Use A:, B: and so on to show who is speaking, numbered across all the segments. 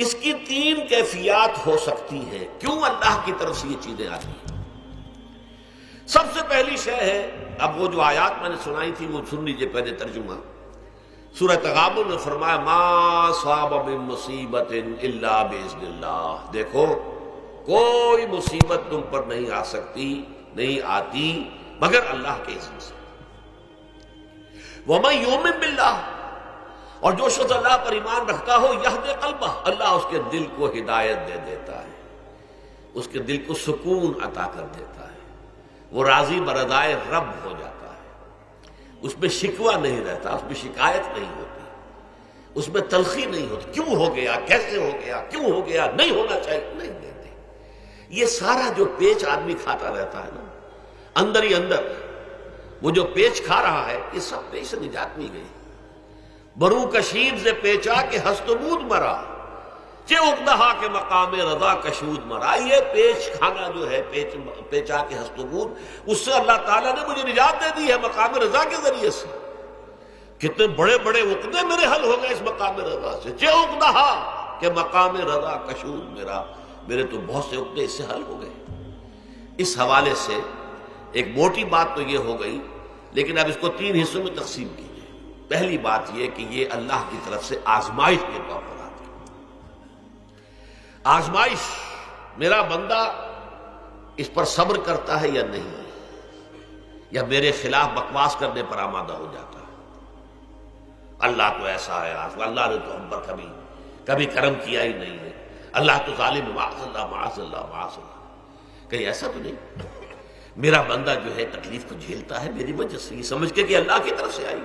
A: اس کی تین کیفیات ہو سکتی ہیں. کیوں اللہ کی طرف سے یہ چیزیں آتی ہیں؟ سب سے پہلی شے ہے، اب وہ جو آیات میں نے سنائی تھی وہ سن لیجیے پہلے ترجمہ. سورہ تغابن میں فرمایا ما صاب من مصیبت الا باذن اللہ. دیکھو کوئی مصیبت تم پر نہیں آ سکتی، نہیں آتی مگر اللہ کے اذن سے. ومن یؤمن باللہ، اور جو شخص اللہ پر ایمان رکھتا ہو یہدی قلبہ، اللہ اس کے دل کو ہدایت دے دیتا ہے، اس کے دل کو سکون عطا کر دیتا ہے. وہ راضی برضائے رب ہو جاتا ہے، اس میں شکوہ نہیں رہتا، اس میں شکایت نہیں ہوتی، اس میں تلخی نہیں ہوتی. کیوں ہو گیا، کیسے ہو گیا، کیوں ہو گیا، نہیں ہونا چاہیے، نہیں دیتے. یہ سارا جو پیچ آدمی کھاتا رہتا ہے نا اندر ہی اندر، وہ جو پیچ کھا رہا ہے، یہ سب پیچ سے نجات نہیں گئی. برو کشید سے پیچا کہ ہست بود مرا، چے اقدہا کے مقام رضا کشود مرا. یہ پیچ کھانا جو ہے، پیچا کے ہست بود، اس سے اللہ تعالیٰ نے مجھے نجات دے دی ہے مقام رضا کے ذریعے سے. کتنے بڑے بڑے عقدے میرے حل ہو گئے اس مقام رضا سے. چے اقدہا کہ مقام رضا کشود میرا، میرے تو بہت سے عقدے اس سے حل ہو گئے. اس حوالے سے ایک موٹی بات تو یہ ہو گئی، لیکن اب اس کو تین حصوں میں تقسیم کیجیے. پہلی بات یہ کہ یہ اللہ کی طرف سے آزمائش کے طور پر آتی ہے. آزمائش، میرا بندہ اس پر صبر کرتا ہے یا نہیں، یا میرے خلاف بکواس کرنے پر آمادہ ہو جاتا ہے. اللہ تو ایسا ہے، اللہ نے تو ہم پر کبھی کرم کیا ہی نہیں ہے، اللہ تو ظالم، معاذ اللہ معاذ اللہ معاذ اللہ. کہیں ایسا تو نہیں، میرا بندہ جو ہے تکلیف کو جھیلتا ہے میری وجہ سے، یہ سمجھ کے کہ اللہ کی طرف سے آئی.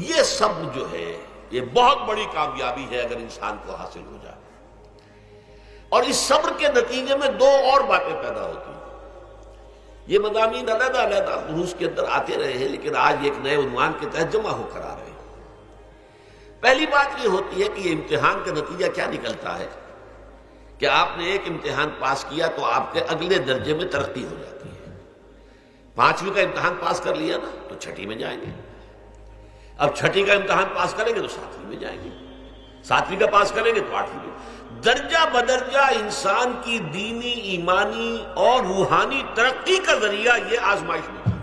A: یہ سب جو ہے یہ بہت بڑی کامیابی ہے اگر انسان کو حاصل ہو جائے. اور اس صبر کے نتیجے میں دو اور باتیں پیدا ہوتی ہیں. یہ مضامین علیحدہ علیحدہ دروس کے اندر آتے رہے ہیں، لیکن آج ایک نئے عنوان کے تحت جمع ہو کر آ رہے ہیں. پہلی بات یہ ہوتی ہے کہ یہ امتحان کا نتیجہ کیا نکلتا ہے کہ آپ نے ایک امتحان پاس کیا تو آپ کے اگلے درجے میں ترقی ہو جاتی ہے. 5ویں کا امتحان پاس کر لیا نا تو 6ٹھی میں جائیں گے. اب 6ٹھی کا امتحان پاس کریں گے تو 7ویں میں جائیں گے. 7ویں کا پاس کریں گے تو 8ویں میں. درجہ بدرجہ انسان کی دینی، ایمانی اور روحانی ترقی کا ذریعہ یہ آزمائش میں.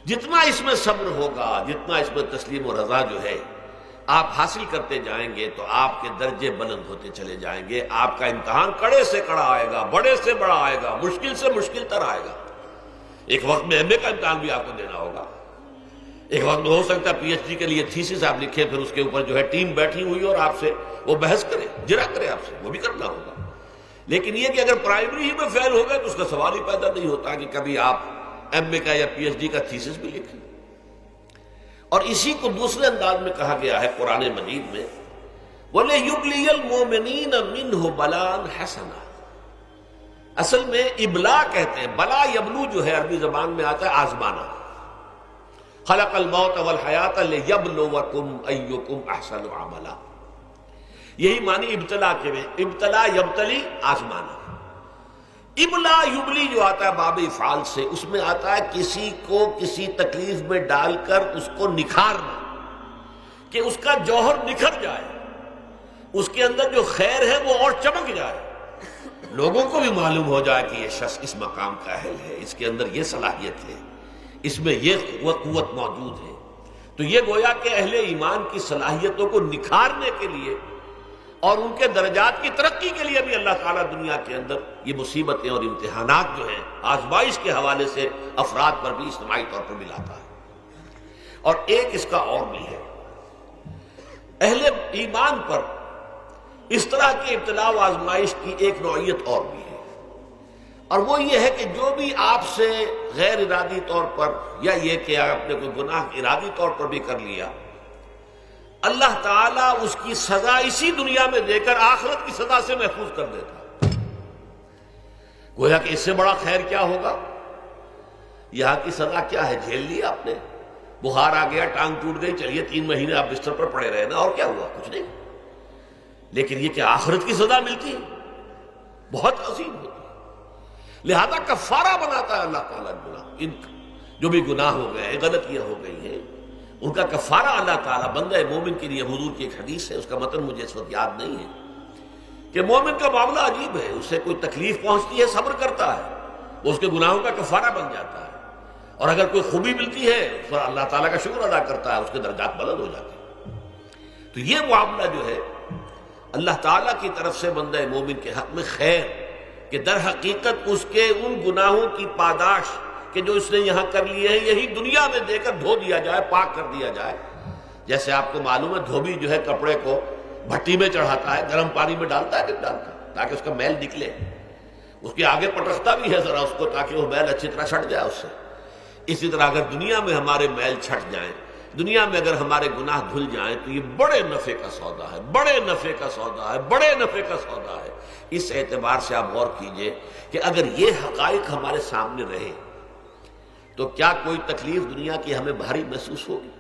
A: جتنا اس میں صبر ہوگا، جتنا اس میں تسلیم و رضا جو ہے آپ حاصل کرتے جائیں گے تو آپ کے درجے بلند ہوتے چلے جائیں گے. آپ کا امتحان کڑے سے کڑا آئے گا، بڑے سے بڑا آئے گا، مشکل سے مشکل تر آئے گا. ایک وقت میں MA کا امتحان بھی آپ کو دینا ہوگا. ایک وقت میں ہو سکتا ہے PhD کے لیے تھیسس آپ لکھیں، پھر اس کے اوپر جو ہے ٹیم بیٹھی ہوئی اور آپ سے وہ بحث کرے، جرا کرے آپ سے، وہ بھی کرنا ہوگا. لیکن یہ کہ اگر پرائمری ہی میں فیل ہو گئے تو اس کا سوال ہی پیدا نہیں ہوتا کہ کبھی آپ MA کا یا PhD کا تھیسس بھی لکھیں. اور اسی کو دوسرے انداز میں کہا گیا ہے قرآن مجید میں، وَلِيُبْلِيَ الْمُؤْمِنِينَ مِنْهُ بَلَاءً حَسَنًا. اصل میں ابلا کہتے ہیں، بلا یبلو جو ہے عربی زبان میں آتا ہے آزمانا. خلق الموت والحیات لیبلوکم ایکم احسن عملا. یہی معنی ابتلا کے میں، ابتلا یبتلی آزمانا. ابلا یبلی جو آتا ہے باب افعال سے، اس میں آتا ہے کسی کو کسی تکلیف میں ڈال کر اس کو نکھارنا، کہ اس کا جوہر نکھر جائے، اس کے اندر جو خیر ہے وہ اور چمک جائے، لوگوں کو بھی معلوم ہو جائے کہ یہ شخص اس مقام کا اہل ہے، اس کے اندر یہ صلاحیت ہے، اس میں یہ قوت موجود ہے. تو یہ گویا کہ اہل ایمان کی صلاحیتوں کو نکھارنے کے لیے اور ان کے درجات کی ترقی کے لیے بھی اللہ تعالیٰ دنیا کے اندر یہ مصیبتیں اور امتحانات جو ہیں آزمائش کے حوالے سے افراد پر بھی اجتماعی طور پر بھی لاتا ہے. اور ایک اس کا اور بھی ہے، اہل ایمان پر اس طرح کی ابتلا و آزمائش کی ایک نوعیت اور بھی ہے، اور وہ یہ ہے کہ جو بھی آپ سے غیر ارادی طور پر یا یہ کہ آپ نے کوئی گناہ ارادی طور پر بھی کر لیا، اللہ تعالیٰ اس کی سزا اسی دنیا میں دے کر آخرت کی سزا سے محفوظ کر دیتا. گویا کہ اس سے بڑا خیر کیا ہوگا؟ یہاں کی سزا کیا ہے؟ جھیل لی آپ نے، بخار آ گیا، ٹانگ ٹوٹ گئی، چلیے 3 مہینے آپ بستر پر پڑے رہے نا، اور کیا ہوا؟ کچھ نہیں. لیکن یہ کہ آخرت کی سزا ملتی ہے بہت عظیم ہوتی ہے. لہذا کفارہ بناتا ہے اللہ تعالیٰ گناہ، ان جو بھی گناہ ہو گئے ہیں، غلطیاں ہو گئی ہیں، ان کا کفارہ اللہ تعالیٰ بندہ مومن کے لیے، حضور کی ایک حدیث ہے، اس کا متن مجھے اس وقت یاد نہیں ہے، کہ مومن کا معاملہ عجیب ہے، اسے کوئی تکلیف پہنچتی ہے صبر کرتا ہے، وہ اس کے گناہوں کا کفارہ بن جاتا ہے، اور اگر کوئی خوبی ملتی ہے اس پر اللہ تعالیٰ کا شکر ادا کرتا ہے، اس کے درجات بلند ہو جاتے ہیں۔ تو یہ معاملہ جو ہے اللہ تعالیٰ کی طرف سے بندہ مومن کے حق میں خیر، کہ در حقیقت اس کے ان گناہوں کی پاداش کہ جو اس نے یہاں کر لیے ہیں یہی دنیا میں دے کر دھو دیا جائے، پاک کر دیا جائے۔ جیسے آپ کو معلوم ہے دھوبی جو ہے کپڑے کو بھٹی میں چڑھاتا ہے، گرم پانی میں ڈالتا ہے کہ ڈالتا ہے تاکہ اس کا میل نکلے، اس کے آگے پٹختا بھی ہے ذرا اس کو تاکہ وہ میل اچھی طرح چھٹ جائے اس سے۔ اسی طرح اگر دنیا میں ہمارے میل چھٹ جائیں، دنیا میں اگر ہمارے گناہ دھل جائیں تو یہ بڑے نفع کا سودا ہے، بڑے نفع کا سودا ہے، بڑے نفع کا سودا ہے۔ اس اعتبار سے آپ غور کیجئے کہ اگر یہ حقائق ہمارے سامنے رہے تو کیا کوئی تکلیف دنیا کی ہمیں بھاری محسوس ہوگی؟